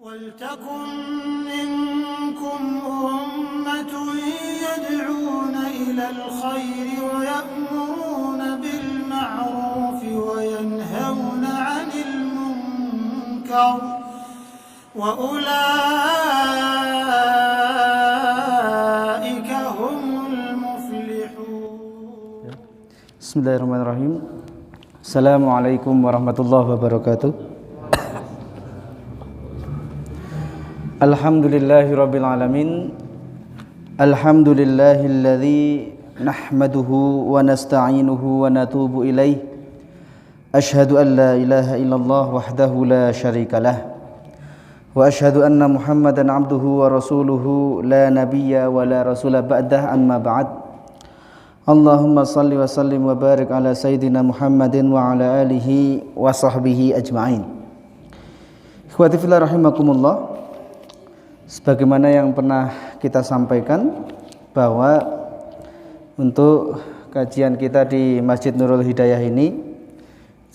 وَلْتَكُنْ مِنْكُمْ أُمَّةٌ يَدْعُونَ إِلَى الْخَيْرِ وَيَأْمُرُونَ بِالْمَعْرُوفِ وَيَنْهَوْنَ عَنِ الْمُنْكَرِ وَأُولَئِكَ هُمُ الْمُفْلِحُونَ. Bismillahirrahmanirrahim. Assalamualaikum warahmatullahi wabarakatuh. Alhamdulillahirabbil alamin. Alhamdulillahilladzi nahmaduhu wa nasta'inuhu wa natubu ilaih. Asyhadu an la ilaha illallah wahdahu la syarikalah. Wa asyhadu anna Muhammadan abduhu wa rasuluhu la nabiyya wa la rasula ba'dah, amma ba'd. Allahumma salli wa sallim wa barik ala sayyidina Muhammadin wa ala alihi wa sahbihi ajma'in. Ikhwati fillah rahimakumullah. Sebagaimana yang pernah kita sampaikan bahwa untuk kajian kita di Masjid Nurul Hidayah ini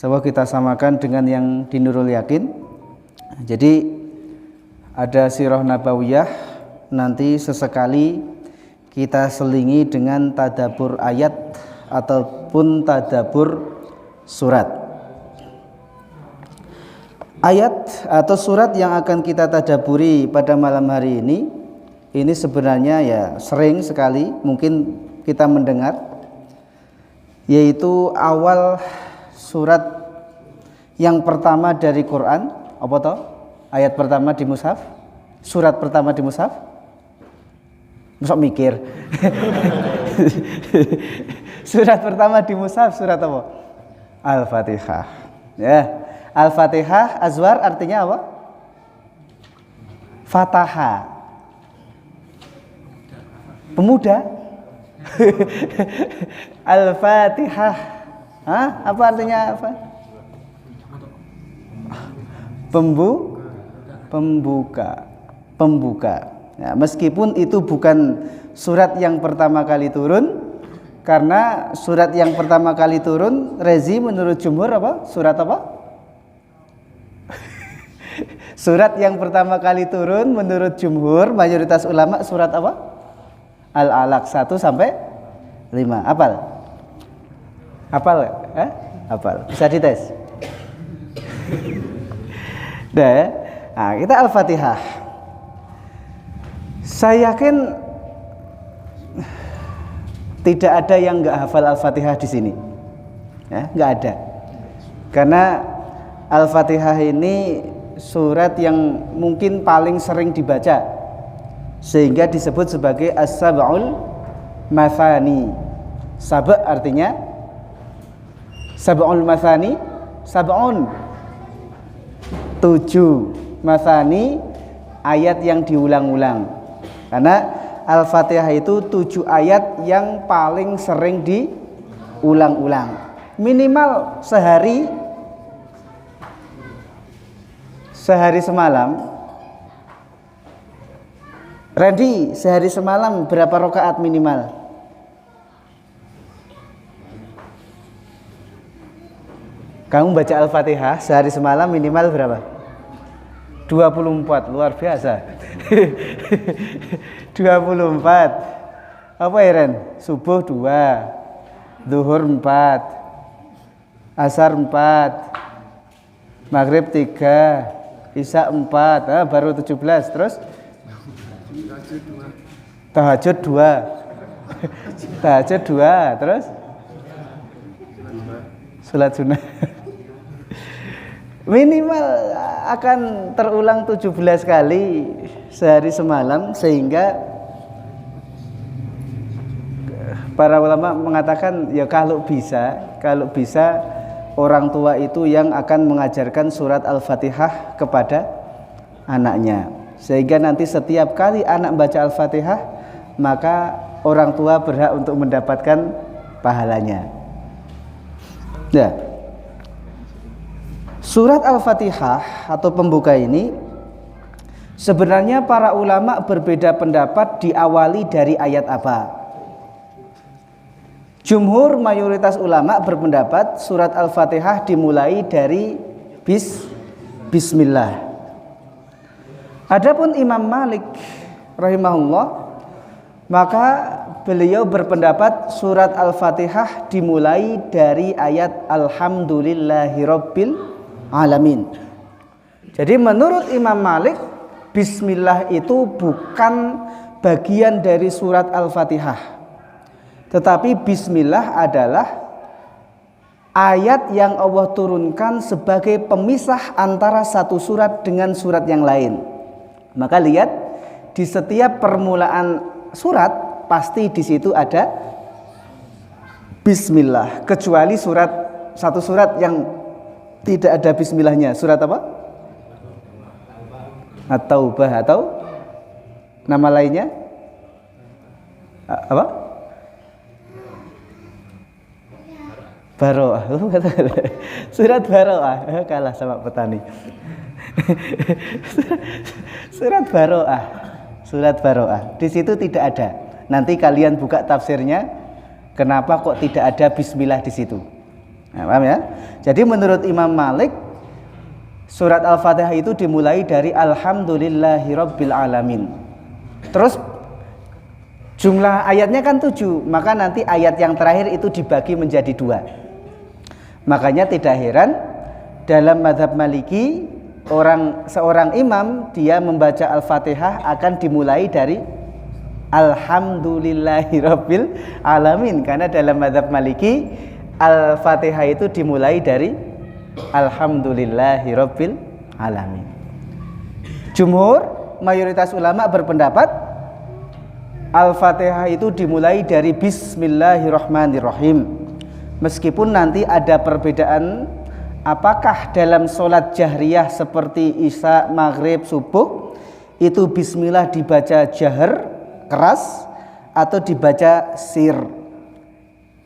coba kita samakan dengan yang di Nurul Yakin. Jadi ada sirah nabawiyah, nanti sesekali kita selingi dengan tadabbur ayat ataupun tadabbur surat. Ayat atau surat yang akan kita tadabburi pada malam hari ini sebenarnya ya sering sekali mungkin kita mendengar, yaitu awal surat yang pertama dari Quran. Apa toh? Ayat pertama di mushaf, surat pertama di mushaf. Masa mikir. Surat pertama di mushaf surat apa? Al-Fatihah. Ya. Al-Fatihah, Azwar artinya apa? Fataha. Pemuda. Al-Fatihah. Hah? Apa artinya apa? Pembuka. Ya, meskipun itu bukan surat yang pertama kali turun, karena surat yang pertama kali turun, Rezi menurut jumhur apa? Surat apa? Surat yang pertama kali turun menurut jumhur mayoritas ulama surat apa? Al-Alaq 1 sampai 5. Hafal? Hafal. Bisa dites. Nah, kita Al-Fatihah. Saya yakin tidak ada yang enggak hafal Al-Fatihah di sini. Ya, enggak ada. Karena Al-Fatihah ini surat yang mungkin paling sering dibaca sehingga disebut sebagai as-sab'ul mathani. Sab' artinya sab'ul mathani, sab'un 7, mathani ayat yang diulang-ulang. Karena Al-Fatihah itu 7 ayat yang paling sering diulang-ulang. Minimal sehari semalam. Randy, sehari semalam berapa rakaat minimal? Kamu baca Al-Fatihah sehari semalam minimal berapa? 24, luar biasa. 24. Apa ya Ren? Subuh 2, zuhur 4, asar 4, maghrib 3, Isya 4, baru 17. Terus tahajud 2. Tahajud 2, terus salat sunnah. Minimal akan terulang 17 kali sehari semalam, sehingga para ulama mengatakan ya kalau bisa orang tua itu yang akan mengajarkan surat Al-Fatihah kepada anaknya, sehingga nanti setiap kali anak baca Al-Fatihah maka orang tua berhak untuk mendapatkan pahalanya. Ya. Surat Al-Fatihah atau pembuka ini sebenarnya para ulama berbeda pendapat diawali dari ayat apa. Jumhur mayoritas ulama berpendapat surat Al-Fatihah dimulai dari bismillah. Adapun Imam Malik rahimahullah, maka beliau berpendapat surat Al-Fatihah dimulai dari ayat Alhamdulillahirabbil alamin. Jadi menurut Imam Malik, bismillah itu bukan bagian dari surat Al-Fatihah, tetapi bismillah adalah ayat yang Allah turunkan sebagai pemisah antara satu surat dengan surat yang lain. Maka lihat, di setiap permulaan surat pasti di situ ada bismillah, kecuali satu surat yang tidak ada bismillahnya. Surat apa? At-Taubah, atau nama lainnya apa? Baroah. Surat Baroah, kalah sama petani. Surat Baroah. Di situ tidak ada. Nanti kalian buka tafsirnya, kenapa kok tidak ada bismillah di situ. Nah, paham ya? Jadi menurut Imam Malik, surat Al-Fatihah itu dimulai dari Alhamdulillahirabbil alamin. Terus jumlah ayatnya kan 7, maka nanti ayat yang terakhir itu dibagi menjadi 2. Makanya tidak heran dalam mazhab Maliki, seorang imam dia membaca Al-Fatihah akan dimulai dari Alhamdulillahirabbil alamin, karena dalam mazhab Maliki Al-Fatihah itu dimulai dari Alhamdulillahirabbil alamin. Jumhur, mayoritas ulama berpendapat Al-Fatihah itu dimulai dari Bismillahirrahmanirrahim. Meskipun nanti ada perbedaan, apakah dalam sholat jahriyah seperti Isya, Maghrib, Subuh itu bismillah dibaca jahar, keras, atau dibaca sir.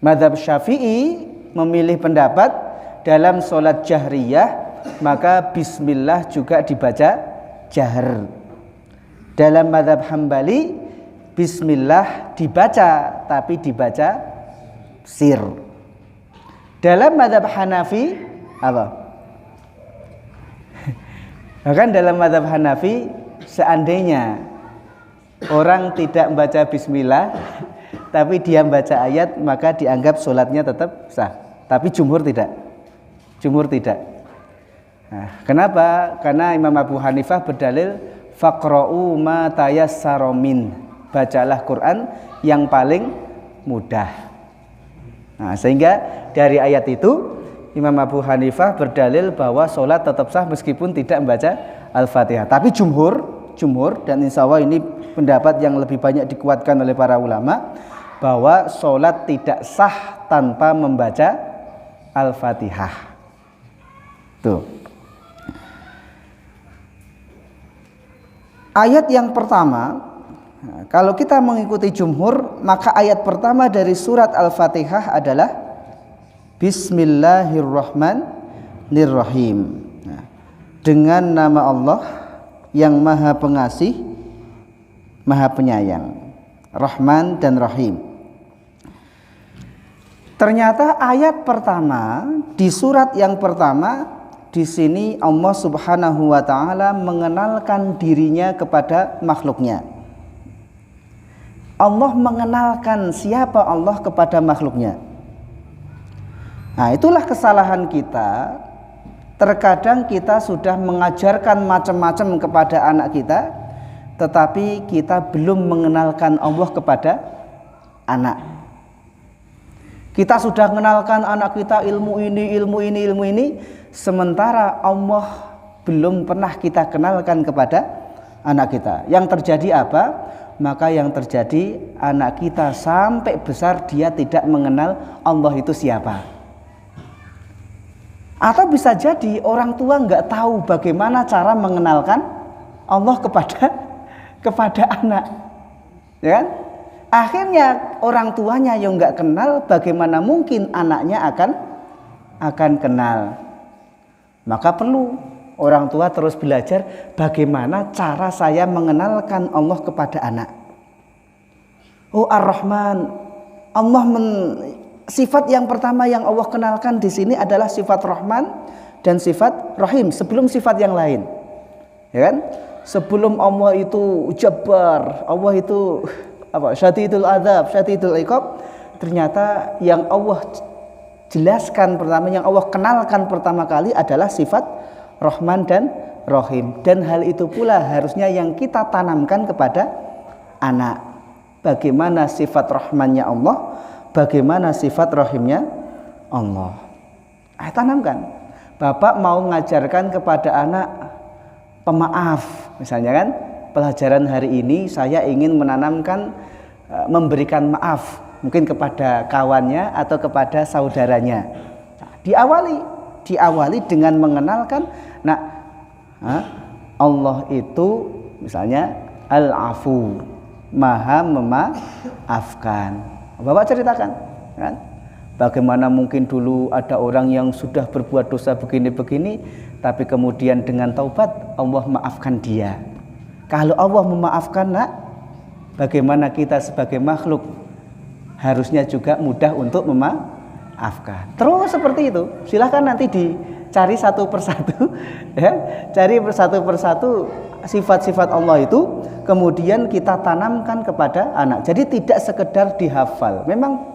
Mazhab Syafi'i memilih pendapat dalam sholat jahriyah maka bismillah juga dibaca jahar. Dalam mazhab Hambali bismillah dibaca tapi dibaca sir. Dalam mazhab Hanafi apa? Bahkan dalam mazhab Hanafi, seandainya orang tidak membaca bismillah tapi dia membaca ayat, maka dianggap sholatnya tetap sah. Tapi jumhur tidak. Nah, kenapa? Karena Imam Abu Hanifah berdalil faqra'u ma tayassara min, bacalah Quran yang paling mudah. Nah, sehingga dari ayat itu Imam Abu Hanifah berdalil bahwa sholat tetap sah meskipun tidak membaca Al-Fatihah. Tapi jumhur, dan insya Allah ini pendapat yang lebih banyak dikuatkan oleh para ulama, bahwa sholat tidak sah tanpa membaca Al-Fatihah. Tuh. Ayat yang pertama, kalau kita mengikuti jumhur, maka ayat pertama dari surat Al-Fatihah adalah Bismillahirrahmanirrahim. Nah, dengan nama Allah yang Maha Pengasih, Maha Penyayang, Rahman dan Rahim. Ternyata ayat pertama di surat yang pertama, di sini Allah Subhanahu wa taala mengenalkan dirinya kepada makhluknya. Allah mengenalkan siapa Allah kepada makhluknya. Nah, itulah kesalahan kita. Terkadang kita sudah mengajarkan macam-macam kepada anak kita, tetapi kita belum mengenalkan Allah kepada anak. Kita sudah mengenalkan anak kita ilmu ini, sementara Allah belum pernah kita kenalkan kepada anak kita. Yang terjadi apa? Maka yang terjadi, anak kita sampai besar dia tidak mengenal Allah itu siapa. Atau bisa jadi orang tua nggak tahu bagaimana cara mengenalkan Allah kepada anak, ya kan? Akhirnya orang tuanya yang nggak kenal, bagaimana mungkin anaknya akan kenal? Maka perlu orang tua terus belajar bagaimana cara saya mengenalkan Allah kepada anak. Oh, Ar-Rahman, Allah sifat yang pertama yang Allah kenalkan di sini adalah sifat Rahman dan sifat Rahim sebelum sifat yang lain. Ya kan? sebelum Allah itu jabbar, Allah itu syadidul adzab, syadidul iqab, ternyata yang Allah jelaskan pertama, yang Allah kenalkan pertama kali adalah sifat Rahman dan Rahim. Dan hal itu pula harusnya yang kita tanamkan kepada anak. Bagaimana sifat Rahmannya Allah, bagaimana sifat Rahimnya Allah. Tanamkan. Bapak mau mengajarkan kepada anak pemaaf, misalnya kan, pelajaran hari ini saya ingin menanamkan memberikan maaf, mungkin kepada kawannya atau kepada saudaranya. Diawali dengan mengenalkan, Allah itu misalnya Al-Afu, Maha memaafkan. Bapak ceritakan, kan? Bagaimana mungkin dulu ada orang yang sudah berbuat dosa begini-begini, tapi kemudian dengan taubat Allah maafkan dia. Kalau Allah memaafkan, bagaimana kita sebagai makhluk harusnya juga mudah untuk memaafkan. Terus seperti itu. Silahkan nanti dicari satu persatu, ya, cari satu persatu sifat-sifat Allah itu, kemudian kita tanamkan kepada anak. Jadi tidak sekedar dihafal. Memang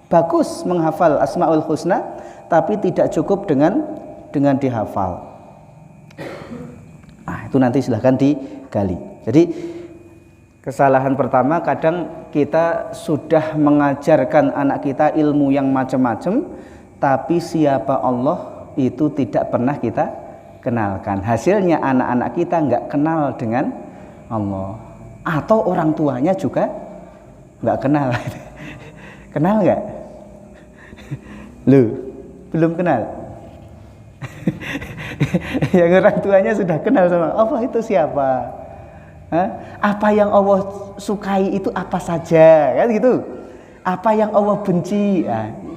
bagus menghafal Asmaul Husna, tapi tidak cukup dengan dihafal. Itu nanti silahkan digali. Jadi kesalahan pertama, kadang kita sudah mengajarkan anak kita ilmu yang macam-macam, tapi siapa Allah itu tidak pernah kita kenalkan. Hasilnya anak-anak kita nggak kenal dengan Allah, atau orang tuanya juga nggak kenal. Kenal nggak? Lu belum kenal. Yang orang tuanya sudah kenal sama Allah itu siapa? Apa yang Allah sukai itu apa saja, kan gitu. Apa yang Allah benci,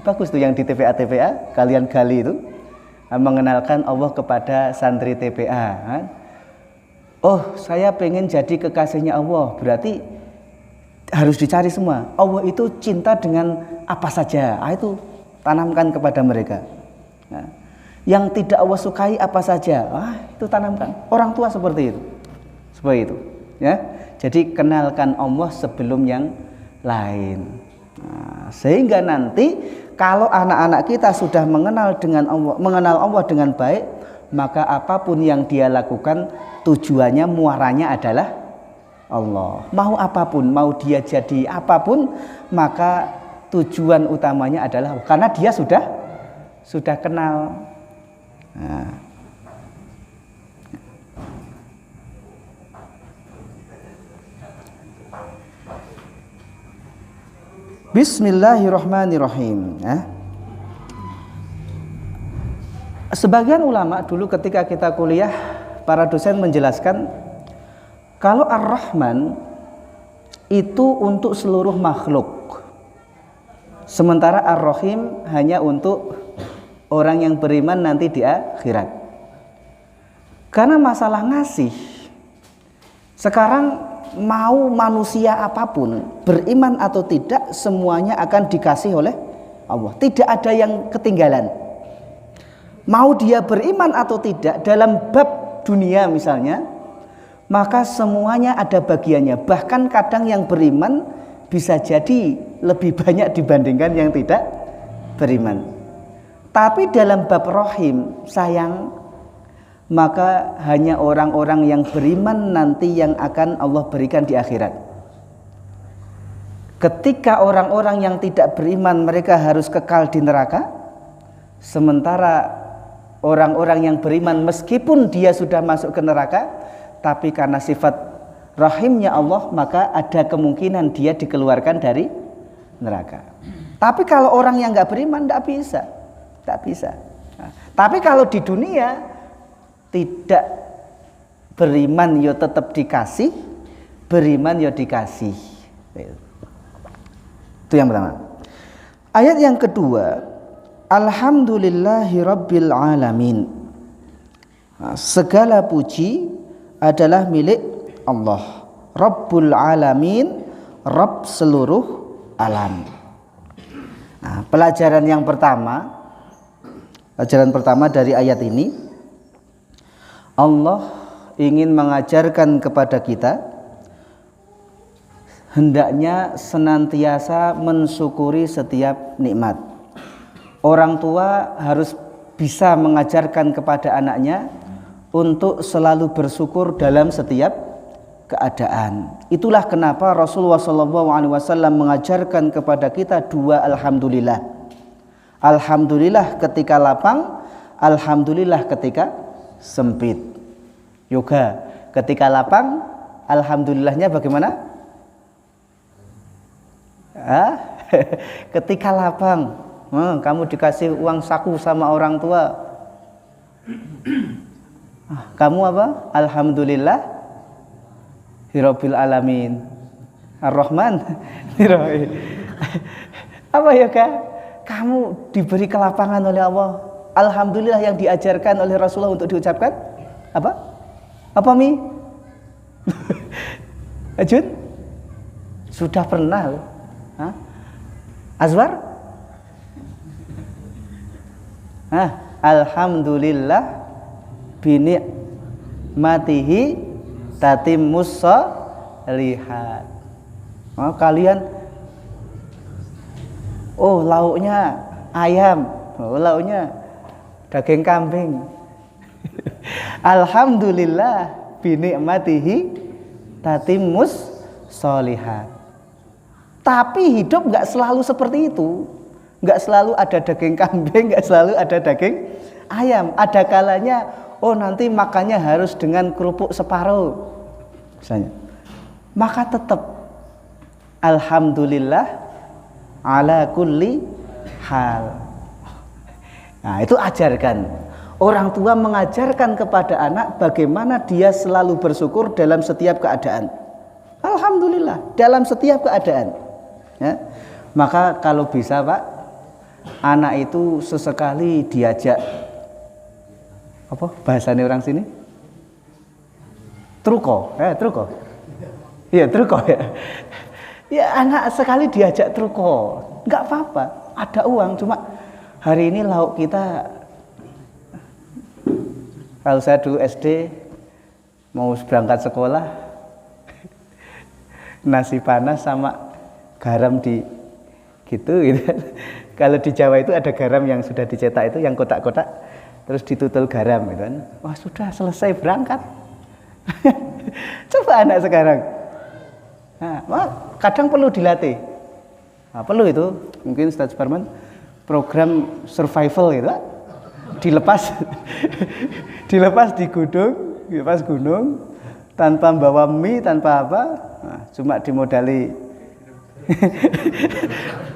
bagus tuh yang di TPA kalian gali itu, mengenalkan Allah kepada santri TPA. Kan? Oh, saya pengen jadi kekasihnya Allah, berarti harus dicari semua. Allah itu cinta dengan apa saja, itu tanamkan kepada mereka. Yang tidak Allah sukai apa saja, itu tanamkan. Orang tua seperti itu, ya. Jadi kenalkan Allah sebelum yang lain. Sehingga nanti kalau anak-anak kita sudah mengenal Allah dengan baik, maka apapun yang dia lakukan tujuannya, muaranya adalah Allah. Mau apapun, mau dia jadi apapun, maka tujuan utamanya adalah karena dia sudah kenal. Bismillahirrahmanirrahim. Sebagian ulama dulu ketika kita kuliah, para dosen menjelaskan kalau Ar-Rahman itu untuk seluruh makhluk, sementara Ar-Rahim hanya untuk orang yang beriman nanti di akhirat. Karena masalah ngasih, sekarang mau manusia apapun, beriman atau tidak, semuanya akan dikasih oleh Allah. Tidak ada yang ketinggalan. Mau dia beriman atau tidak, dalam bab dunia misalnya, maka semuanya ada bagiannya. Bahkan kadang yang beriman bisa jadi lebih banyak dibandingkan yang tidak beriman. Tapi dalam bab rahim, sayang, maka hanya orang-orang yang beriman nanti yang akan Allah berikan di akhirat. Ketika orang-orang yang tidak beriman mereka harus kekal di neraka, sementara orang-orang yang beriman meskipun dia sudah masuk ke neraka, tapi karena sifat rahimnya Allah, maka ada kemungkinan dia dikeluarkan dari neraka. Tapi kalau orang yang nggak beriman tidak bisa. Tapi kalau di dunia tidak beriman ya tetap dikasih, beriman ya dikasih. Itu yang pertama. Ayat yang kedua, Alhamdulillahirabbil alamin. Segala puji adalah milik Allah, Rabbul alamin, Rabb seluruh alam. Pelajaran pertama dari ayat ini, Allah ingin mengajarkan kepada kita hendaknya senantiasa mensyukuri setiap nikmat. Orang tua harus bisa mengajarkan kepada anaknya untuk selalu bersyukur dalam setiap keadaan. Itulah kenapa Rasulullah SAW mengajarkan kepada kita dua alhamdulillah. Alhamdulillah ketika lapang, alhamdulillah ketika sempit. Yoga ketika lapang, alhamdulillahnya bagaimana? Ketika lapang, kamu dikasih uang saku sama orang tua, kamu apa? Alhamdulillah Hirabbil alamin Ar-Rahman apa ya Kak? Kamu diberi kelapangan oleh Allah. Alhamdulillah yang diajarkan oleh Rasulullah untuk diucapkan apa? Apa Mi? Ajun? Sudah pernah? Hah? Azwar? Alhamdulillah bini'matihi tatimmus shalihat. Kalian lauknya ayam, lauknya daging kambing. Alhamdulillah bini'matihi tatimmus shalihat. Tapi hidup nggak selalu seperti itu. Nggak selalu ada daging kambing, nggak selalu ada daging ayam. Ada kalanya nanti makannya harus dengan kerupuk separuh misalnya. Maka tetap alhamdulillah ala kulli hal. Nah, itu ajarkan. Orang tua mengajarkan kepada anak bagaimana dia selalu bersyukur dalam setiap keadaan. Alhamdulillah dalam setiap keadaan. Ya. Maka kalau bisa Pak, anak itu sesekali diajak apa bahasanya orang sini? Truko, truko. Iya, truko ya. Ya, anak sekali diajak truko, nggak apa-apa. Ada uang, cuma hari ini lauk kita. Kalau saya dulu SD mau berangkat sekolah, nasi panas sama garam di gitu. Kalau di Jawa itu ada garam yang sudah dicetak itu, yang kotak-kotak, terus ditutul garam gitu kan. Wah, sudah selesai berangkat. Coba anak sekarang. Nah, kadang perlu dilatih. Nah, perlu itu. Mungkin Ustaz Parman program survival gitu, dilepas di gunung, tanpa bawa mie, tanpa apa, cuma dimodali.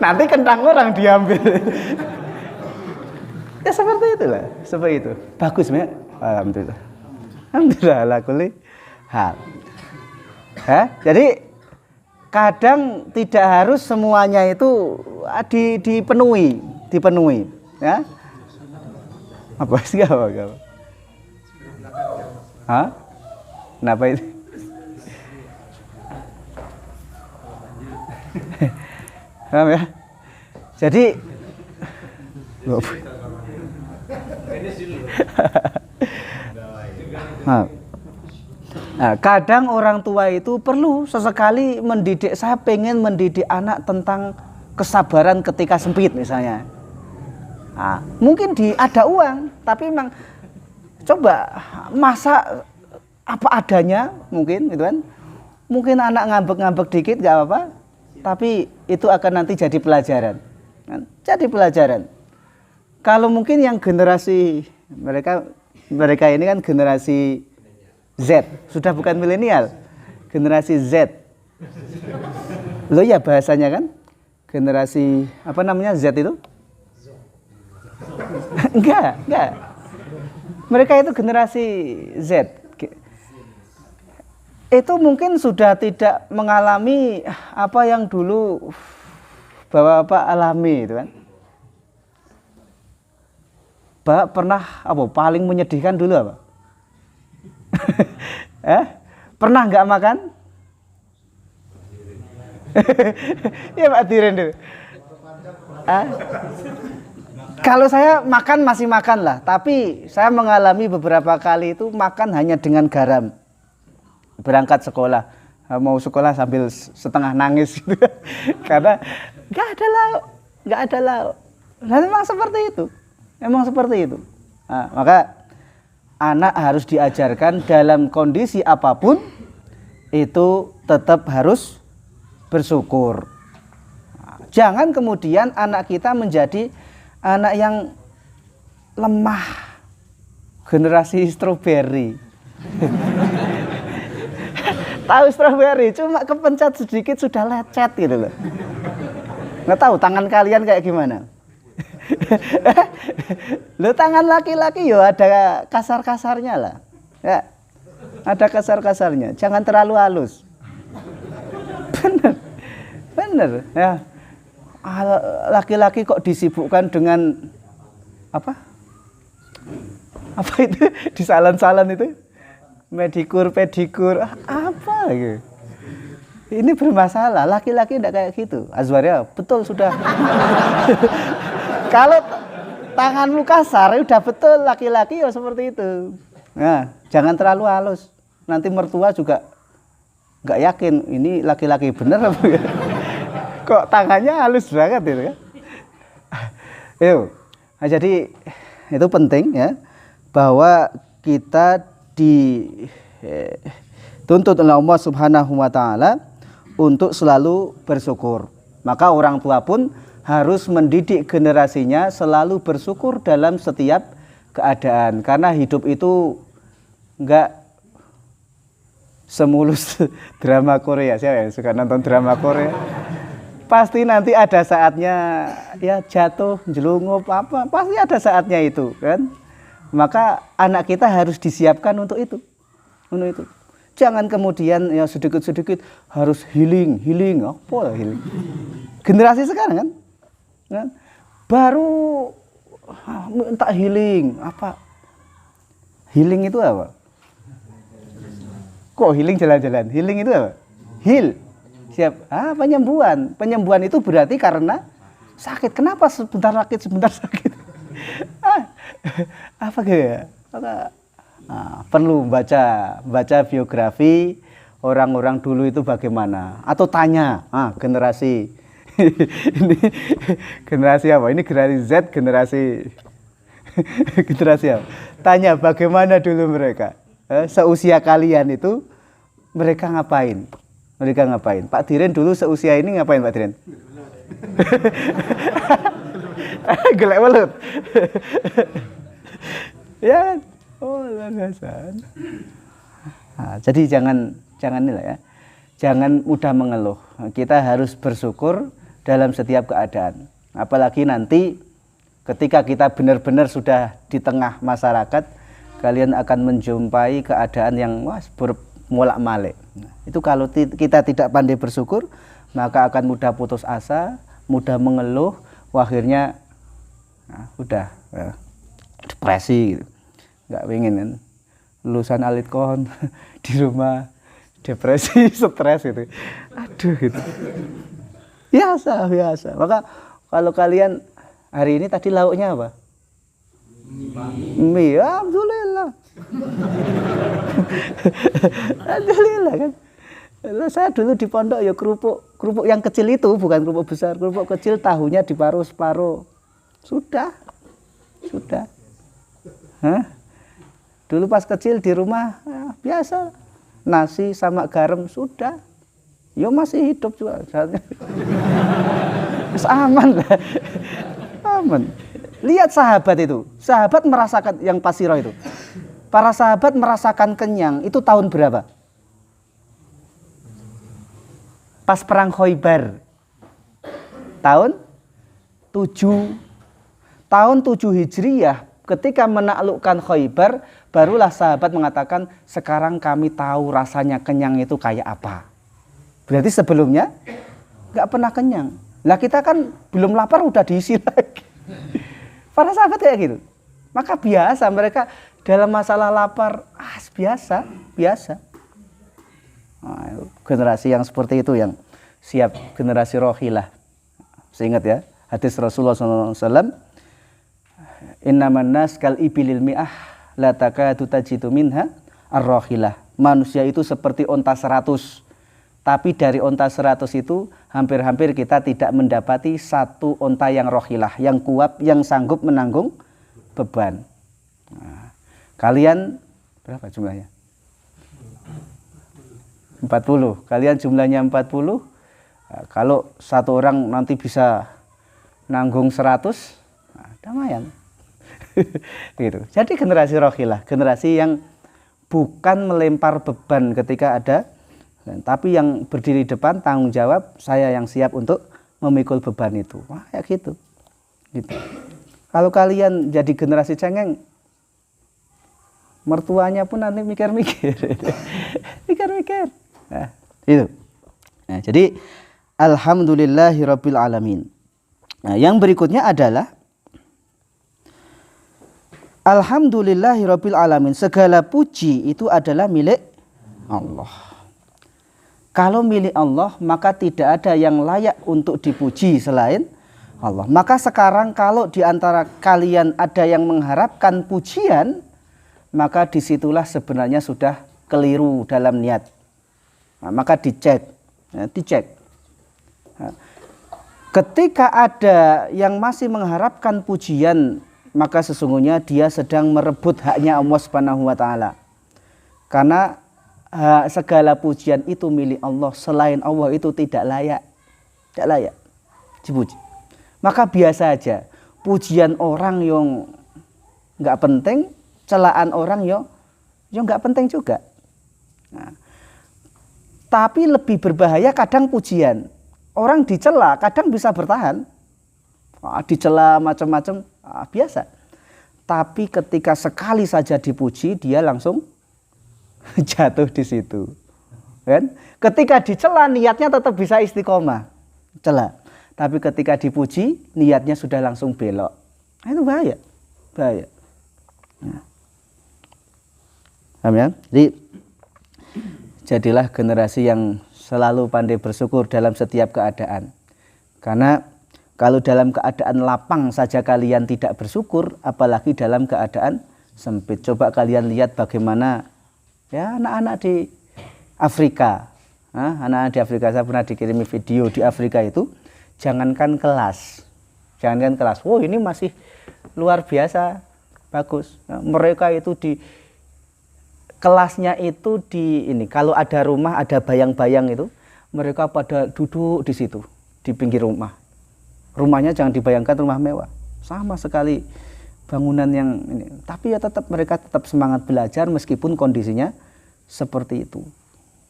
Nanti kentang orang diambil. Ya seperti itulah, seperti itu. Bagus ya. Alhamdulillah. Alhamdulillah ala kulli hal. Jadi kadang tidak harus semuanya itu dipenuhi, ya. Apa sih apa? Kenapa itu? Paham ya? Jadi kadang orang tua itu perlu sesekali mendidik. Saya pengen mendidik anak tentang kesabaran ketika sempit misalnya. Mungkin ada uang, tapi memang coba masak apa adanya mungkin gitu kan. Mungkin anak ngambek-ngambek dikit nggak apa-apa, tapi itu akan nanti jadi pelajaran. Jadi pelajaran. Kalau mungkin yang generasi mereka ini kan generasi Z, sudah bukan milenial, generasi Z. Loh ya bahasanya kan, generasi apa namanya Z itu? Enggak. Mereka itu generasi Z. Itu mungkin sudah tidak mengalami apa yang dulu Bapak alami itu kan. Bapak pernah apa paling menyedihkan dulu apa? Pernah nggak makan? Ya Pak Diren dulu. Kalau saya makan masih makan lah, tapi saya mengalami beberapa kali itu makan hanya dengan garam. Berangkat sekolah, mau sekolah sambil setengah nangis gitu. Karena nggak ada lauk. Nah, memang seperti itu. Nah, maka anak harus diajarkan dalam kondisi apapun itu tetap harus bersyukur. Jangan kemudian anak kita menjadi anak yang lemah, generasi stroberi. Tahu stroberi, cuma kepencet sedikit sudah lecet gitu loh. Nggak tahu tangan kalian kayak gimana? Lo tangan laki-laki yo ada kasar-kasarnya lah. Ya, ada kasar-kasarnya. Jangan terlalu halus. Bener ya. Laki-laki kok disibukkan dengan apa itu disalan-salan itu medikur pedikur apa gitu. Ini bermasalah. Laki-laki tidak kayak gitu. Azwaria betul sudah. Kalau tanganmu kasar udah betul laki-laki ya seperti itu. Nah, jangan terlalu halus. Nanti mertua juga nggak yakin ini laki-laki bener apa ya. Kok tangannya halus banget itu kan? Nah, jadi itu penting ya bahwa kita dituntut oleh Allah Subhanahu wa taala untuk selalu bersyukur. Maka orang tua pun harus mendidik generasinya selalu bersyukur dalam setiap keadaan. Karena hidup itu enggak semulus drama Korea. Siapa yang suka nonton drama Korea? Pasti nanti ada saatnya ya jatuh, jelungup apa, pasti ada saatnya itu kan. Maka anak kita harus disiapkan untuk itu. Jangan kemudian ya sedikit-sedikit harus healing apa healing. Generasi sekarang kan baru minta healing apa? Healing itu apa? Kok healing jalan-jalan? Healing itu apa? Heal. Siap. Penyembuhan. Penyembuhan itu berarti karena sakit. Kenapa sebentar sakit? Apa gitu ya? Perlu baca biografi orang-orang dulu itu bagaimana? Atau tanya, generasi ini generasi apa? Ini generasi Z, generasi apa? Tanya bagaimana dulu mereka? Seusia kalian itu mereka ngapain? Pak Diren dulu seusia ini ngapain Pak Diren? Gelek welut. Ya, luar biasa. Nah, jadi jangan inilah ya. Jangan mudah mengeluh. Kita harus bersyukur dalam setiap keadaan. Apalagi nanti ketika kita benar-benar sudah di tengah masyarakat, kalian akan menjumpai keadaan yang bermolak-malik. Itu kalau kita tidak pandai bersyukur, maka akan mudah putus asa, mudah mengeluh, akhirnya udah depresi gitu. Nggak pengen kan lulusan alitkon di rumah depresi, stres gitu. Aduh gitu. Biasa. Maka kalau kalian hari ini tadi lauknya apa? Mie. Alhamdulillah. Alhamdulillah kan. Saya dulu di pondok ya kerupuk yang kecil itu, bukan kerupuk besar, kerupuk kecil tahunya diparuh separuh. Sudah. Dulu pas kecil di rumah biasa nasi sama garam sudah. Yo masih hidup juga. Aman lah. Aman. Lihat sahabat itu. Sahabat merasakan yang pasiro itu. Para sahabat merasakan kenyang itu tahun berapa? Pas perang Khaybar. Tahun 7 Hijriyah, ketika menaklukkan Khaybar, barulah sahabat mengatakan, sekarang kami tahu rasanya kenyang itu kayak apa. Berarti sebelumnya nggak pernah kenyang. Lah kita kan belum lapar udah diisi lagi. Para sahabat kayak gitu. Maka biasa mereka dalam masalah lapar, biasa. Nah, generasi yang seperti itu yang siap, generasi rohilah. Saya ingat ya, hadis Rasulullah SAW, Innaman nas kal ibilil mi'ah la takadu tajidu minha ar-rahilah. Manusia itu seperti onta 100. Tapi dari onta 100 itu hampir-hampir kita tidak mendapati satu onta yang rohilah, yang kuat, yang sanggup menanggung beban. Nah, kalian berapa jumlahnya? 40. Kalian jumlahnya 40. Nah, kalau satu orang nanti bisa nanggung 100, nah, lumayan. Gitu. Jadi generasi rohilah, generasi yang bukan melempar beban ketika ada, tapi yang berdiri depan, tanggung jawab, saya yang siap untuk memikul beban itu. Wah, ya gitu. Gitu. Kalau kalian jadi generasi cengeng, mertuanya pun nanti mikir-mikir. Mikir-mikir. Nah, itu. Nah, jadi alhamdulillahirabbil alamin. Nah, yang berikutnya adalah alhamdulillahirabbil alamin. Segala puji itu adalah milik Allah. Kalau milik Allah, maka tidak ada yang layak untuk dipuji selain Allah. Maka sekarang kalau di antara kalian ada yang mengharapkan pujian, maka disitulah sebenarnya sudah keliru dalam niat. Nah, maka dicek. Nah, ketika ada yang masih mengharapkan pujian, maka sesungguhnya dia sedang merebut haknya Allah Subhanahu wa taala. Karena segala pujian itu milik Allah, selain Allah itu tidak layak dipuji. Maka biasa aja pujian orang yang nggak penting, celaan orang yang nggak penting juga. Nah, tapi lebih berbahaya kadang pujian orang dicela, kadang bisa bertahan. Dicela macam-macam biasa. Tapi ketika sekali saja dipuji, dia langsung jatuh di situ, kan? Ketika dicela niatnya tetap bisa istiqomah, cela. Tapi ketika dipuji niatnya sudah langsung belok. Nah, itu bahaya. Nah. Paham ya? Jadi jadilah generasi yang selalu pandai bersyukur dalam setiap keadaan. Karena kalau dalam keadaan lapang saja kalian tidak bersyukur, apalagi dalam keadaan sempit. Coba kalian lihat bagaimana ya anak-anak di Afrika. Anak-anak di Afrika, saya pernah dikirimi video di Afrika itu, jangankan kelas. Oh, ini masih luar biasa bagus. Nah, mereka itu di kelasnya itu di ini, kalau ada rumah ada bayang-bayang itu, mereka pada duduk di situ di pinggir rumah. Rumahnya jangan dibayangkan rumah mewah, sama sekali bangunan yang ini. Tapi ya mereka tetap semangat belajar meskipun kondisinya seperti itu.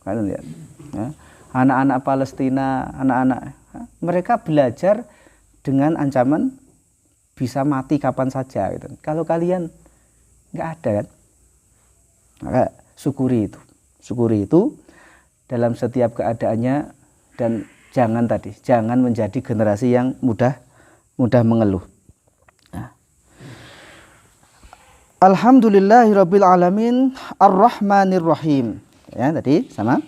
Kalian lihat, ya. Anak-anak Palestina, mereka belajar dengan ancaman bisa mati kapan saja. Gitu. Kalau kalian nggak ada kan, maka syukuri itu dalam setiap keadaannya, dan jangan menjadi generasi yang mudah mengeluh. Nah. Alhamdulillahirabbil alamin arrahmanir rahim. Ya, tadi sama.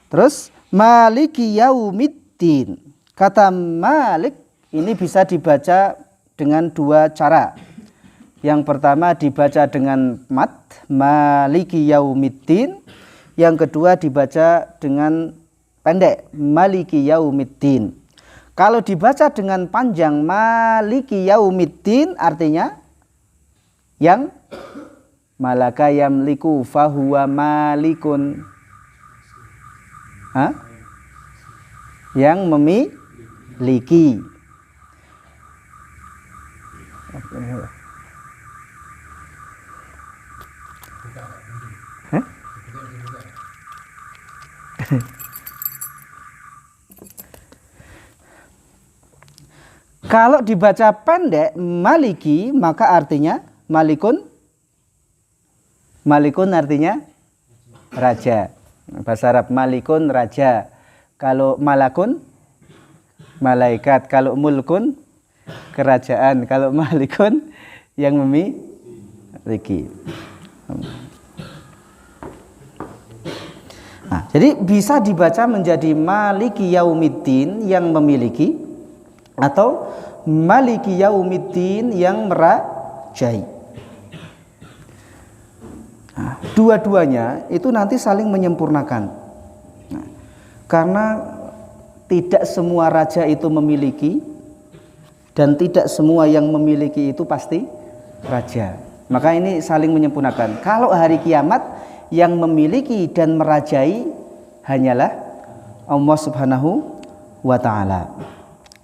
Terus maliki yaumiddin. Kata malik ini bisa dibaca dengan dua cara. Yang pertama dibaca dengan mat, maliki yaumiddin. Yang kedua dibaca dengan pendek, maliki yaumiddin. Kalau dibaca dengan panjang, maliki yaumiddin, artinya yang malaka yamliku fahuwa malikun. Yang memiliki. Kalau dibaca pendek maliki, maka artinya malikun artinya raja. Bahasa Arab malikun raja. Kalau malakun malaikat. Kalau mulkun kerajaan. Kalau malikun yang memiliki. Nah, jadi bisa dibaca menjadi maliki yaumiddin yang memiliki, atau maliki yaumiddin yang merajai. Nah, dua-duanya itu nanti saling menyempurnakan. Nah, karena tidak semua raja itu memiliki dan tidak semua yang memiliki itu pasti raja. Maka ini saling menyempurnakan. Kalau hari kiamat yang memiliki dan merajai hanyalah Allah Subhanahu wa ta'ala.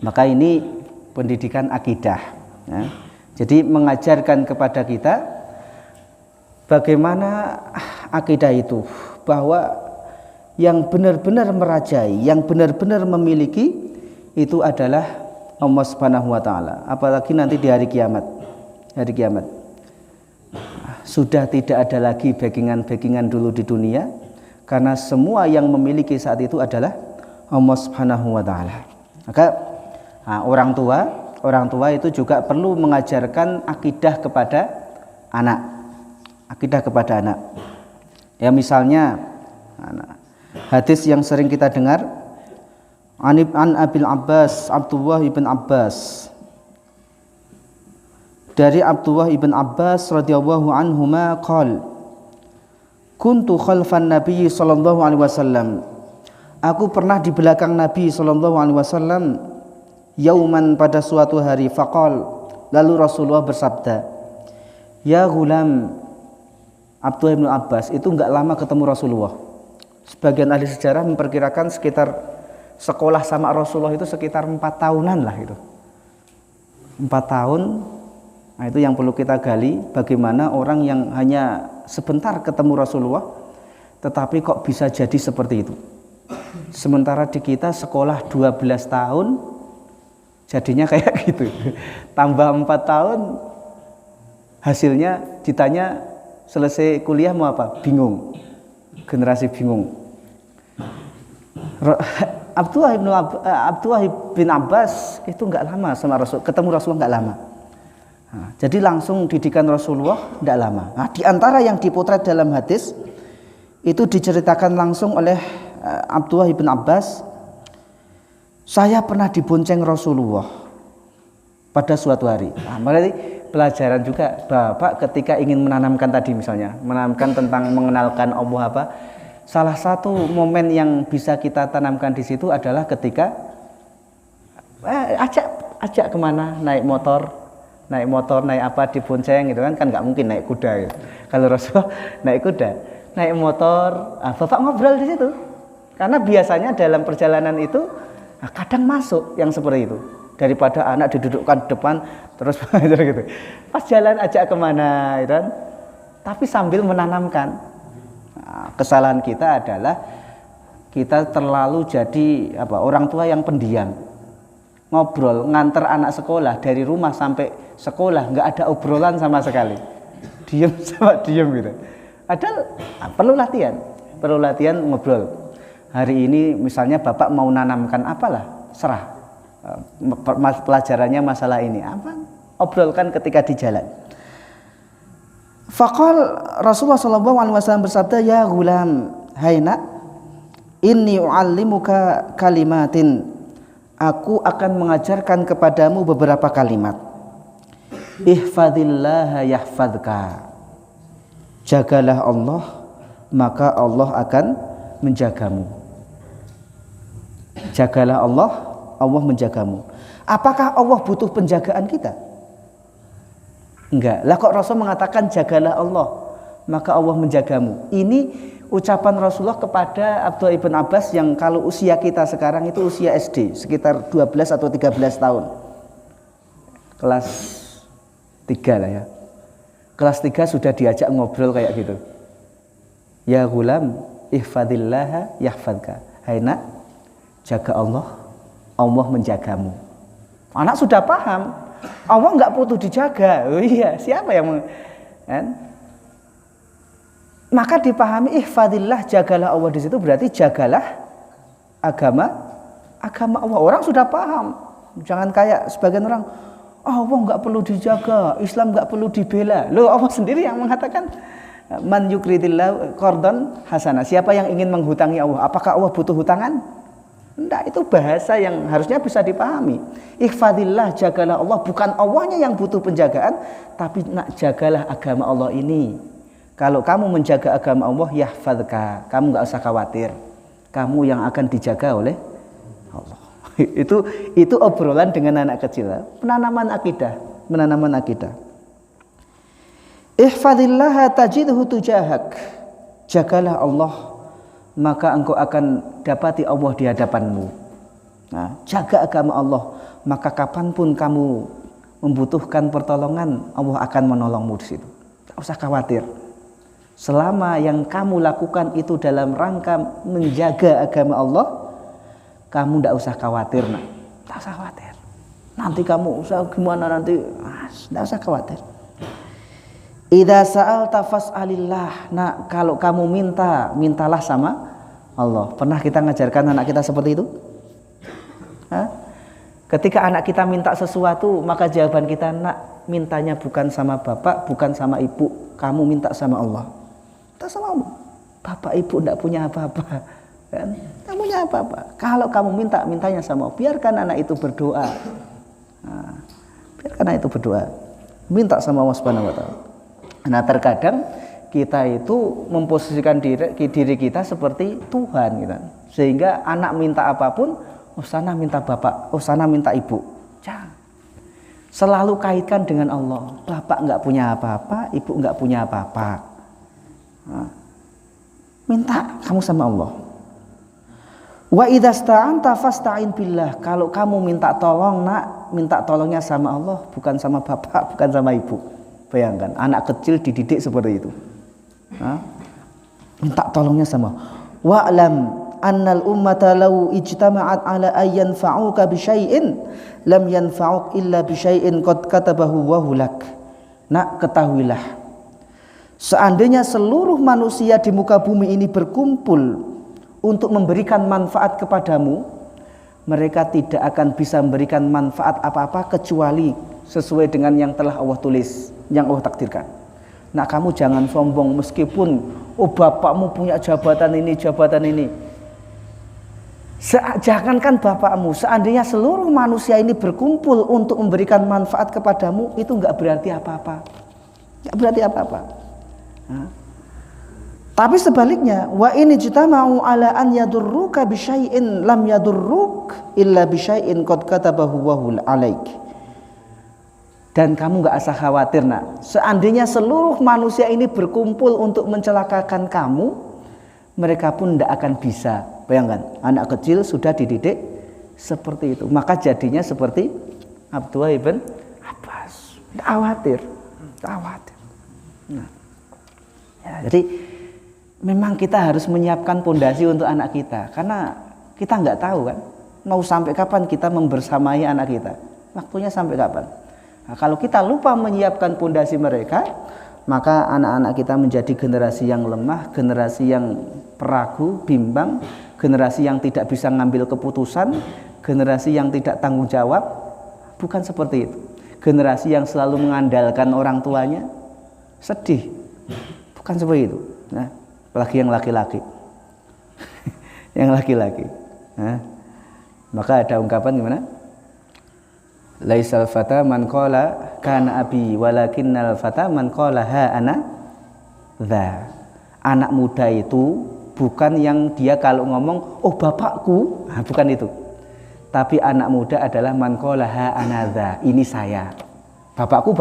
Maka ini pendidikan akidah ya. Jadi mengajarkan kepada kita bagaimana akidah itu, bahwa yang benar-benar merajai, yang benar-benar memiliki itu adalah Allah Subhanahu wa ta'ala. Apalagi nanti di hari kiamat. Hari kiamat sudah tidak ada lagi backingan dulu di dunia, karena semua yang memiliki saat itu adalah Allah Subhanahu wa ta'ala. Maka orang tua itu juga perlu mengajarkan akidah kepada anak. Akidah kepada anak. Ya misalnya hadis yang sering kita dengar, an Abil Abbas, Abdullah ibn Abbas, dari Abdullah ibn Abbas radhiyallahu anhuma qala kuntu khalfan Nabi sallallahu alaihi wasallam, aku pernah di belakang Nabi sallallahu alaihi wasallam yauman, pada suatu hari, faqal, lalu Rasulullah bersabda, ya gulam. Abdullah ibn Abbas itu enggak lama ketemu Rasulullah. Sebagian ahli sejarah memperkirakan sekitar sekolah sama Rasulullah itu sekitar 4 tahunan lah itu. 4 tahun. Nah, itu yang perlu kita gali, bagaimana orang yang hanya sebentar ketemu Rasulullah tetapi kok bisa jadi seperti itu. Sementara di kita sekolah 12 tahun jadinya kayak gitu. Tambah 4 tahun hasilnya ditanya selesai kuliah mau apa? Bingung. Generasi bingung. Abdullah bin Abbas itu enggak lama sama Rasul, ketemu Rasulullah enggak lama. Nah, jadi langsung didikan Rasulullah tidak lama. Nah, di antara yang dipotret dalam hadis itu diceritakan langsung oleh Abdullah bin Abbas, saya pernah dibonceng Rasulullah pada suatu hari. Nah, berarti pelajaran juga Bapak ketika ingin menanamkan tadi, misalnya menanamkan tentang mengenalkan Allah apa. Salah satu momen yang bisa kita tanamkan di situ adalah ketika ajak kemana, naik motor, naik apa, dibonceng gitu kan nggak mungkin naik kuda gitu. Kalau Rasulullah naik kuda, naik motor, Bapak ngobrol di situ. Karena biasanya dalam perjalanan itu kadang masuk yang seperti itu, daripada anak didudukkan depan terus gitu. Pas jalan ajak kemana gitu kan. Tapi sambil menanamkan. Kesalahan kita adalah kita terlalu jadi orang tua yang pendiam. Ngobrol, nganter anak sekolah dari rumah sampai sekolah nggak ada obrolan sama sekali, diem sama diem gitu. Padahal perlu latihan ngobrol. Hari ini misalnya Bapak mau nanamkan apalah, serah pelajarannya masalah ini apa, obrolkan ketika di jalan. Faqal, Rasulullah sallallahu alaihi wasallam bersabda, ya gulam, hai nak, inni u'allimuka kalimatin, aku akan mengajarkan kepadamu beberapa kalimat. Ihfadillah yahfadka, jagalah Allah maka Allah akan menjagamu. Jagalah Allah, Allah menjagamu. Apakah Allah butuh penjagaan kita? Enggak. Lah kok Rasul mengatakan jagalah Allah maka Allah menjagamu. Ini ucapan Rasulullah kepada Abdullah ibn Abbas yang kalau usia kita sekarang itu usia SD, sekitar 12 atau 13 tahun. Kelas 3 lah ya. Kelas 3 sudah diajak ngobrol kayak gitu. Ya gulam, ihfadillah yahfadka. Hai nak, jaga Allah, Allah menjagamu. Anak sudah paham, Allah enggak butuh dijaga. Oh iya, siapa yang kan? Maka dipahami ihfadillah, jagalah Allah di situ berarti jagalah agama Allah. Orang sudah paham. Jangan kayak sebagian orang, Allah enggak perlu dijaga, Islam enggak perlu dibela. Loh, Allah sendiri yang mengatakan man yukridillahu qardan hasanah. Siapa yang ingin menghutangi Allah, apakah Allah butuh hutangan? Enggak, itu bahasa yang harusnya bisa dipahami. Ihfadillah, jagalah Allah, bukan Allahnya yang butuh penjagaan, tapi nak jagalah agama Allah ini. Kalau kamu menjaga agama Allah, yahfadka, kamu enggak usah khawatir. Kamu yang akan dijaga oleh Allah. Itu obrolan dengan anak kecil. Penanaman akidah. Ihfadillah tajidhu tujahak. Jagalah Allah, maka engkau akan dapati Allah di hadapanmu. Nah, jaga agama Allah, maka kapanpun kamu membutuhkan pertolongan, Allah akan menolongmu di situ. Tak usah khawatir. Selama yang kamu lakukan itu dalam rangka menjaga agama Allah, kamu tidak usah khawatir, nak. Tak usah khawatir. Nanti kamu usah gimana nanti, tidak usah khawatir. Idza sa'alta fas'alillah. Nah, kalau kamu mintalah sama Allah. Pernah kita ngajarkan anak kita seperti itu? Hah? Ketika anak kita minta sesuatu, maka jawaban kita, nak, mintanya bukan sama bapak, bukan sama ibu, kamu minta sama Allah. Minta sama Allah. Bapak ibu tidak punya apa-apa, kan? Tidak punya apa-apa. Kalau kamu mintanya sama Allah. Biarkan anak itu berdoa. Nah, biarkan anak itu berdoa. Minta sama Allah Subhanahu wa taala. Nah, terkadang kita itu memposisikan diri kita seperti Tuhan gitu. Sehingga anak minta apapun, oh sana minta bapak, oh sana minta ibu. Jangan. Selalu kaitkan dengan Allah. Bapak enggak punya apa-apa, ibu enggak punya apa-apa. Nah, minta kamu sama Allah. Wa idza sta'anta fasta'in billah. Kalau kamu minta tolong, nak, minta tolongnya sama Allah, bukan sama bapak, bukan sama ibu. Bayangkan, anak kecil dididik seperti itu. Minta tolongnya sama. Wa'lam annal ummata law ijtama'at ala ay yanfa'uka bi syai'in lam yanfa'uk illa bi syai'in qad katabahu wa hulak. Nak, ketahuilah, seandainya seluruh manusia di muka bumi ini berkumpul untuk memberikan manfaat kepadamu, mereka tidak akan bisa memberikan manfaat apa-apa kecuali sesuai dengan yang telah Allah tulis, yang Allah takdirkan. Nah, kamu jangan sombong meskipun bapakmu punya jabatan ini. Jangankan bapakmu, seandainya seluruh manusia ini berkumpul untuk memberikan manfaat kepadamu, itu enggak berarti apa-apa. Enggak berarti apa-apa. Nah, tapi sebaliknya, wa in ijtama'u ala an yadurruka bi syai'in lam yadurruk illa bi syai'in qad katabahu wa alaik. Dan kamu gak usah khawatir, nak. Seandainya seluruh manusia ini berkumpul untuk mencelakakan kamu, mereka pun tidak akan bisa. Bayangkan, anak kecil sudah dididik seperti itu. Maka jadinya seperti Abdullah ibn Abbas. Tidak khawatir. Nah, ya, jadi memang kita harus menyiapkan pondasi untuk anak kita. Karena kita nggak tahu kan, mau sampai kapan kita membersamai anak kita. Waktunya sampai kapan. Nah, kalau kita lupa menyiapkan pondasi mereka, maka anak-anak kita menjadi generasi yang lemah, generasi yang peragu, bimbang, generasi yang tidak bisa ngambil keputusan, generasi yang tidak tanggung jawab. Bukan seperti itu. Generasi yang selalu mengandalkan orang tuanya, sedih. Bukan seperti itu. Nah, apalagi yang laki-laki. Yang laki-laki. Nah, maka ada ungkapan gimana? Laisal fata man qala kana abi walakinnal fata man qala ha ana dza. Anak muda itu bukan yang dia kalau ngomong oh bapakku, nah, bukan itu. Tapi anak muda adalah man qala ha ana dza, ini saya. Bapakku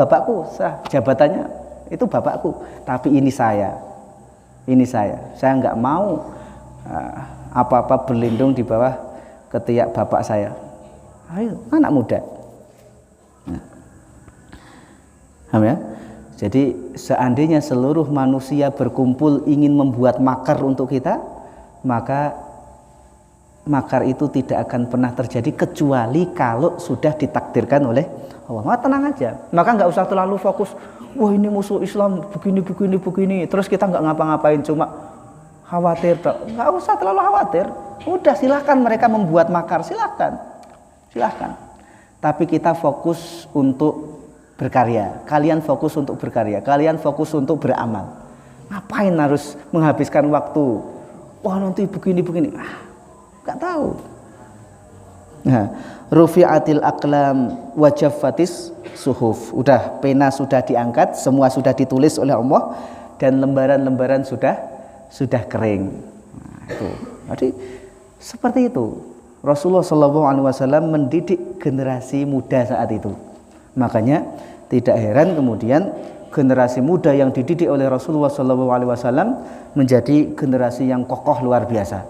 sah, jabatannya itu bapakku, tapi ini saya. Ini saya. Saya enggak mau apa-apa berlindung di bawah ketiak bapak saya. Ayo, anak muda. Paham ya? Jadi seandainya seluruh manusia berkumpul ingin membuat makar untuk kita, maka makar itu tidak akan pernah terjadi kecuali kalau sudah ditakdirkan oleh Allah. Maka tenang aja. Maka nggak usah terlalu fokus. Wah, ini musuh Islam begini. Terus kita nggak ngapa-ngapain, cuma khawatir. Nggak usah terlalu khawatir. Udah, silahkan mereka membuat makar, silahkan. Tapi kita fokus untuk berkarya. Kalian fokus untuk berkarya. Kalian fokus untuk beramal. Ngapain harus menghabiskan waktu? Wah, nanti begini. Nggak tahu. Nah, rufi'atil aqlam wa jaffatis suhuf. Udah, pena sudah diangkat, semua sudah ditulis oleh Allah dan lembaran-lembaran sudah kering. Nah, itu. Jadi seperti itu. Rasulullah SAW mendidik generasi muda saat itu. Makanya tidak heran kemudian generasi muda yang dididik oleh Rasulullah SAW menjadi generasi yang kokoh luar biasa.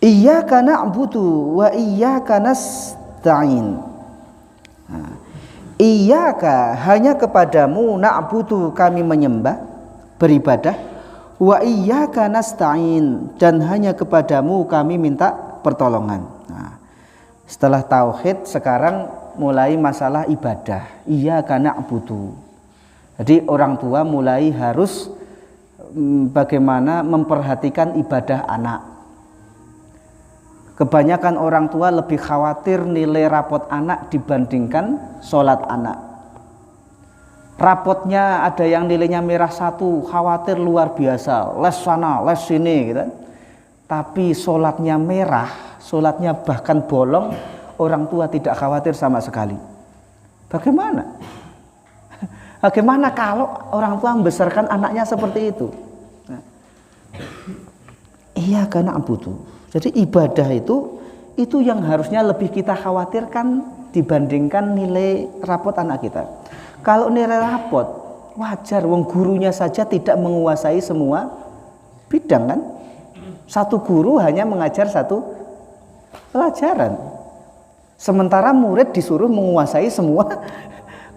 Iyyaka na'budu wa iyyaka nasta'in. Iyyaka, hanya kepadamu, na'budu, kami menyembah, beribadah, wa iyyaka nasta'in, dan hanya kepadamu kami minta pertolongan. Nah, setelah tauhid sekarang mulai masalah ibadah. Iyyaka na'budu. Jadi orang tua mulai harus bagaimana memperhatikan ibadah anak. Kebanyakan orang tua lebih khawatir nilai rapot anak dibandingkan sholat anak. Rapotnya ada yang nilainya merah 1, khawatir luar biasa, les sana, les sini gitu. Tapi sholatnya merah, sholatnya bahkan bolong, orang tua tidak khawatir sama sekali. Bagaimana? Bagaimana kalau orang tua membesarkan anaknya seperti itu? Iya, karena na'budu. Jadi ibadah itu yang harusnya lebih kita khawatirkan dibandingkan nilai rapot anak kita. Kalau nilai rapot wajar, wong gurunya saja tidak menguasai semua bidang kan. Satu guru hanya mengajar satu pelajaran. Sementara murid disuruh menguasai semua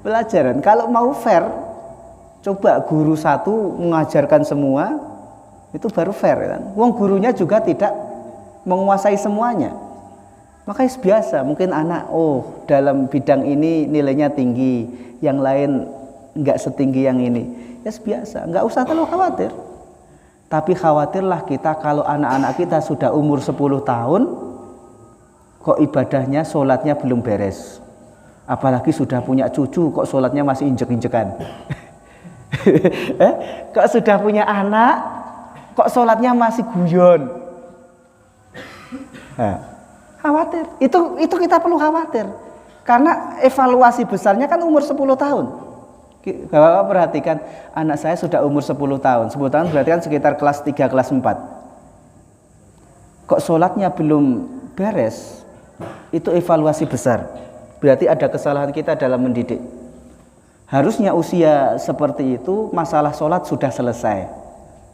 pelajaran. Kalau mau fair, coba guru satu mengajarkan semua, itu baru fair kan. Wong gurunya juga tidak menguasai semuanya. Makanya biasa, mungkin anak dalam bidang ini nilainya tinggi, yang lain enggak setinggi yang ini. Ya biasa, enggak usah terlalu khawatir. Tapi khawatirlah kita kalau anak-anak kita sudah umur 10 tahun kok ibadahnya, sholatnya belum beres. Apalagi sudah punya cucu kok sholatnya masih injek-injekan. Kok sudah punya anak kok sholatnya masih guyon. Nah, khawatir. Itu kita perlu khawatir. Karena evaluasi besarnya kan umur 10 tahun. Bapak perhatikan, anak saya sudah umur 10 tahun. 10 tahun berarti kan sekitar kelas 3, kelas 4. Kok sholatnya belum beres? Itu evaluasi besar. Berarti ada kesalahan kita dalam mendidik. Harusnya usia seperti itu masalah sholat sudah selesai.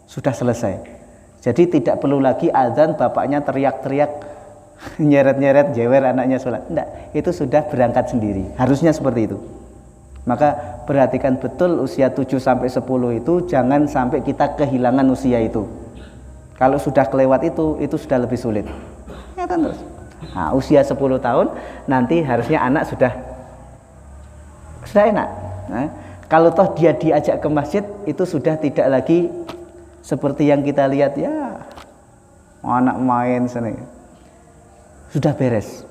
Sudah selesai. Jadi tidak perlu lagi azan bapaknya teriak-teriak nyeret-nyeret jewer anaknya sholat. Enggak, itu sudah berangkat sendiri. Harusnya seperti itu. Maka perhatikan betul usia 7 sampai 10 itu jangan sampai kita kehilangan usia itu. Kalau sudah kelewat itu sudah lebih sulit. Ya kan terus. Nah, usia 10 tahun nanti harusnya anak sudah enak. Nah, kalau toh dia diajak ke masjid itu sudah tidak lagi seperti yang kita lihat ya anak main sana. Sudah beres.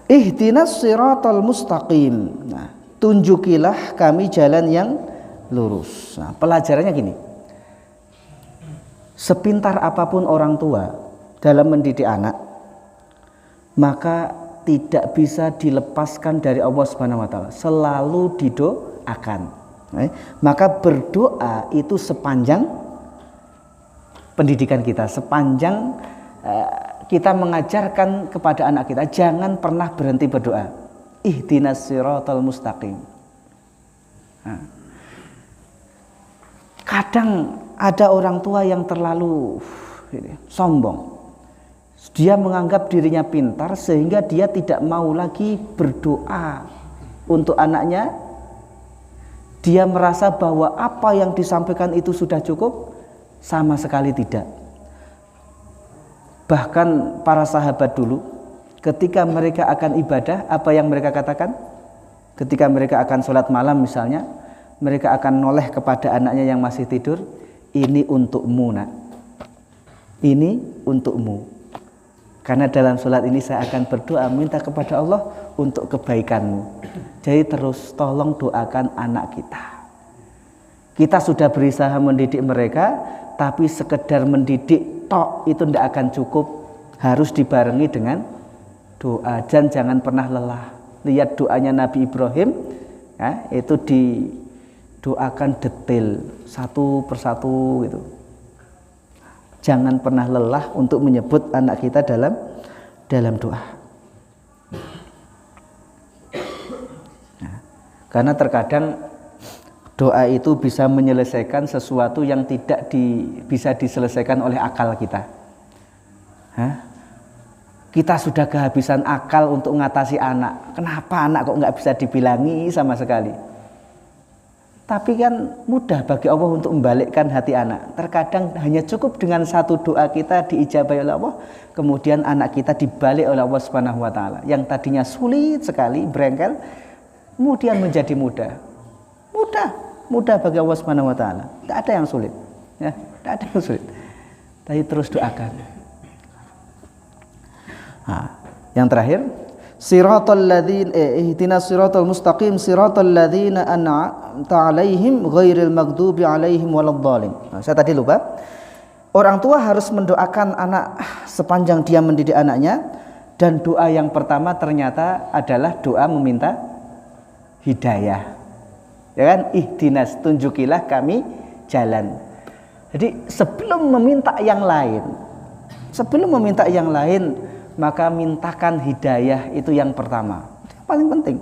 Ihdinas siratal mustaqim. Nah, tunjukilah kami jalan yang lurus. Nah, pelajarannya gini. Sepintar apapun orang tua dalam mendidik anak, maka tidak bisa dilepaskan dari Allah Subhanahu wa taala. Selalu didoakan. Maka berdoa itu sepanjang pendidikan kita, sepanjang kita mengajarkan kepada anak kita, jangan pernah berhenti berdoa. Ihdinas siratal mustaqim. Nah, kadang ada orang tua yang terlalu sombong. Dia menganggap dirinya pintar sehingga dia tidak mau lagi berdoa untuk anaknya. Dia merasa bahwa apa yang disampaikan itu sudah cukup, sama sekali tidak. Bahkan para sahabat dulu ketika mereka akan ibadah, apa yang mereka katakan? Ketika mereka akan sholat malam misalnya, mereka akan noleh kepada anaknya yang masih tidur, ini untukmu nak, ini untukmu. Karena dalam sholat ini saya akan berdoa minta kepada Allah untuk kebaikanmu. Jadi terus tolong doakan anak kita. Kita sudah berusaha mendidik mereka, tapi sekedar mendidik tok itu tidak akan cukup, harus dibarengi dengan doa dan jangan pernah lelah. Lihat doanya Nabi Ibrahim, ya, itu didoakan detail satu persatu gitu. Jangan pernah lelah untuk menyebut anak kita dalam doa. Nah, karena terkadang doa itu bisa menyelesaikan sesuatu yang tidak bisa diselesaikan oleh akal kita. Kita sudah kehabisan akal untuk mengatasi anak. Kenapa anak kok nggak bisa dibilangi sama sekali? Tapi kan mudah bagi Allah untuk membalikkan hati anak. Terkadang hanya cukup dengan satu doa kita diijabahi oleh Allah, kemudian anak kita dibalik oleh Allah Subhanahu wa taala. Yang tadinya sulit sekali, berengkel, kemudian menjadi mudah. Mudah bagi Allah Subhanahu wa taala. Tidak ada yang sulit. Ya, tidak ada yang sulit. Tapi terus doakan. Nah, yang terakhir, siratal ladzina ihdinas siratal mustaqim siratal ladzina an'amta 'alaihim ghairil maghdubi 'alaihim waladdallin. Nah, saya tadi lupa. Orang tua harus mendoakan anak sepanjang dia mendidik anaknya, dan doa yang pertama ternyata adalah doa meminta hidayah. Ya kan? Ihdinas, tunjukilah kami jalan. Jadi sebelum meminta yang lain, maka mintakan hidayah, itu yang pertama. Itu yang paling penting.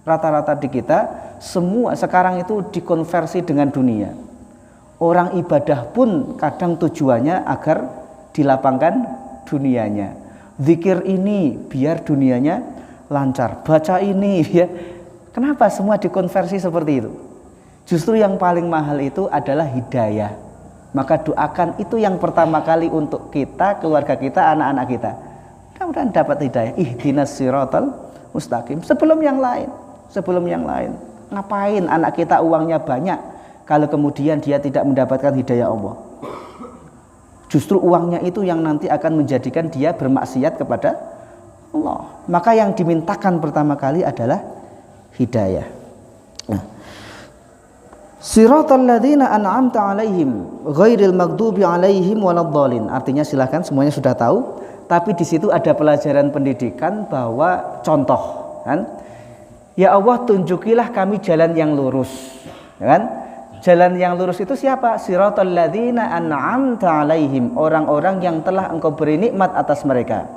Rata-rata di kita semua sekarang itu dikonversi dengan dunia. Orang ibadah pun kadang tujuannya agar dilapangkan dunianya. Zikir ini biar dunianya lancar. Baca ini ya. Kenapa semua dikonversi seperti itu? Justru yang paling mahal itu adalah hidayah. Maka doakan itu yang pertama kali untuk kita, keluarga kita, anak-anak kita. Mudah-mudahan dapat hidayah. Ihdinas siratal mustaqim. Sebelum yang lain. Ngapain anak kita uangnya banyak kalau kemudian dia tidak mendapatkan hidayah Allah? Justru uangnya itu yang nanti akan menjadikan dia bermaksiat kepada Allah. Maka yang dimintakan pertama kali adalah hidayah. Siratal ladzina an'amta 'alaihim ghairil maghdubi 'alaihim waladdallin. Artinya silakan semuanya sudah tahu. Tapi di situ ada pelajaran pendidikan bahwa contoh, kan? Ya Allah, tunjukilah kami jalan yang lurus, kan? Jalan yang lurus itu siapa? Siratal ladzina an'amta 'alaihim, orang-orang yang telah Engkau beri nikmat atas mereka.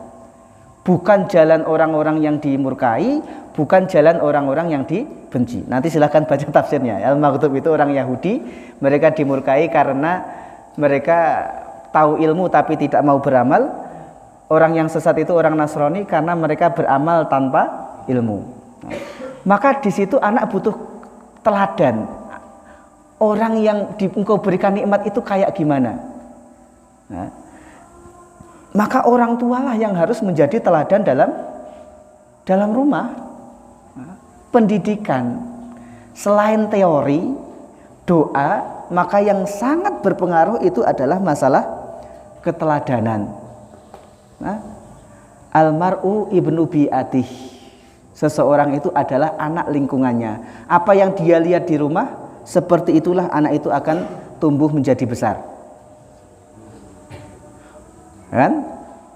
Bukan jalan orang-orang yang dimurkai, bukan jalan orang-orang yang dibenci. Nanti silahkan baca tafsirnya. Al-Maghdub itu orang Yahudi, mereka dimurkai karena mereka tahu ilmu tapi tidak mau beramal. Orang yang sesat itu orang Nasrani karena mereka beramal tanpa ilmu. Maka di situ anak butuh teladan. Orang yang Engkau berikan nikmat itu kayak gimana? Nah, maka orang tualah yang harus menjadi teladan dalam rumah. Pendidikan selain teori, doa, maka yang sangat berpengaruh itu adalah masalah keteladanan. Nah, almar'u ibnu bi'atih. Seseorang itu adalah anak lingkungannya. Apa yang dia lihat di rumah, seperti itulah anak itu akan tumbuh menjadi besar. Kan?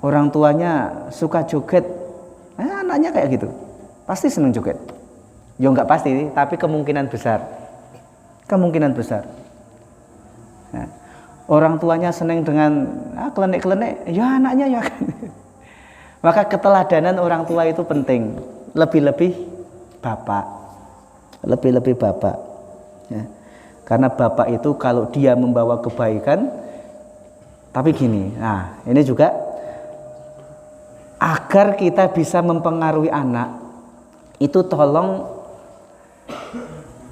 Orang tuanya suka joget, anaknya kayak gitu. Pasti senang joget. Ya enggak pasti, tapi kemungkinan besar. Nah, orang tuanya senang dengan klenik-klenik, ya anaknya ya kan. Maka keteladanan orang tua itu penting. Lebih-lebih bapak. Ya. Karena bapak itu kalau dia membawa kebaikan, tapi gini, nah ini juga agar kita bisa mempengaruhi anak, itu tolong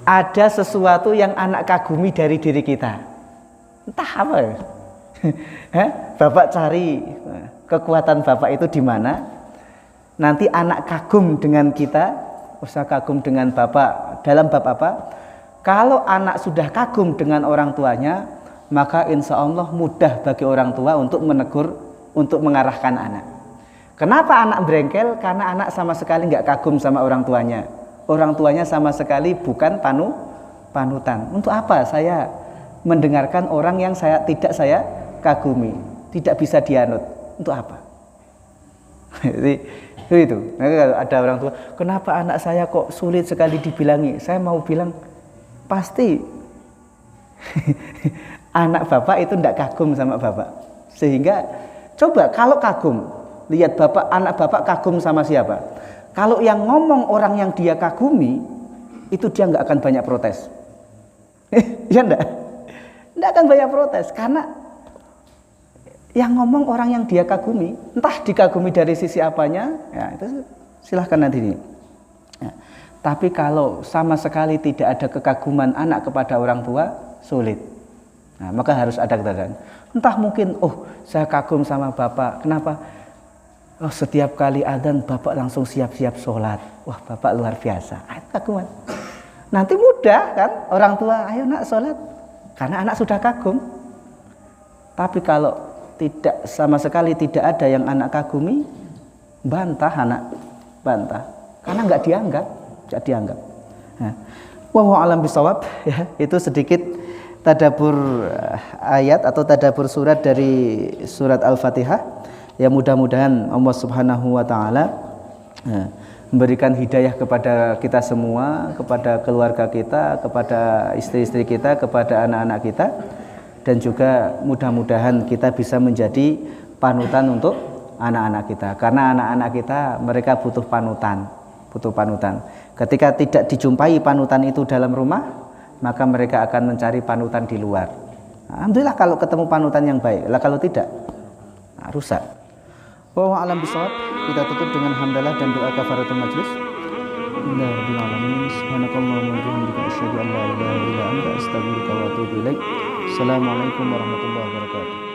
ada sesuatu yang anak kagumi dari diri kita. Entah apa ya. Bapak cari kekuatan bapak itu di mana. Nanti anak kagum dengan kita, usah kagum dengan bapak dalam bab apa. Kalau anak sudah kagum dengan orang tuanya, maka insya Allah mudah bagi orang tua untuk menegur, untuk mengarahkan anak. Kenapa anak berengkel? Karena anak sama sekali nggak kagum sama orang tuanya. orang tuanya sama sekali bukan panutan. Untuk apa saya mendengarkan orang yang tidak saya kagumi, tidak bisa dianut? Untuk apa? Jadi itu. Nah, kalau ada orang tua, kenapa anak saya kok sulit sekali dibilangi? Saya mau bilang, pasti anak bapak itu tidak kagum sama bapak. Sehingga coba kalau kagum, lihat anak bapak kagum sama siapa? Kalau yang ngomong orang yang dia kagumi, itu dia nggak akan banyak protes. Ya enggak? Nggak akan banyak protes karena yang ngomong orang yang dia kagumi, entah dikagumi dari sisi apanya, ya itu silahkan nanti ini. Ya. Tapi kalau sama sekali tidak ada kekaguman anak kepada orang tua, sulit. Nah, maka harus ada keterangan. Entah mungkin, saya kagum sama bapak. Kenapa? Setiap kali adzan bapak langsung siap-siap sholat. Wah, bapak luar biasa. Kaguman. Nanti mudah kan orang tua, ayo nak sholat. Karena anak sudah kagum. Tapi kalau tidak sama sekali tidak ada yang anak kagumi, bantah anak, bantah. Karena nggak dianggap. Nah, wallahu a'lam bishawab, ya, itu sedikit tadabbur ayat atau tadabbur surat dari surat Al-Fatihah. Ya, mudah-mudahan Allah Subhanahu wa taala memberikan hidayah kepada kita semua, kepada keluarga kita, kepada istri-istri kita, kepada anak-anak kita, dan juga mudah-mudahan kita bisa menjadi panutan untuk anak-anak kita. Karena anak-anak kita mereka butuh panutan. Ketika tidak dijumpai panutan itu dalam rumah, maka mereka akan mencari panutan di luar. Alhamdulillah kalau ketemu panutan yang baik. Lah kalau tidak, rusak. Wallahu a'lam bishawab. Kita tutup dengan hamdalah dan doa kafaratul majlis. Alhamdulillah alamin. Subhanakallahumma wa bihamdika asyhadu an la ilaha illa anta astaghfiruka wa atubu ilaik. Assalamualaikum warahmatullahi wabarakatuh.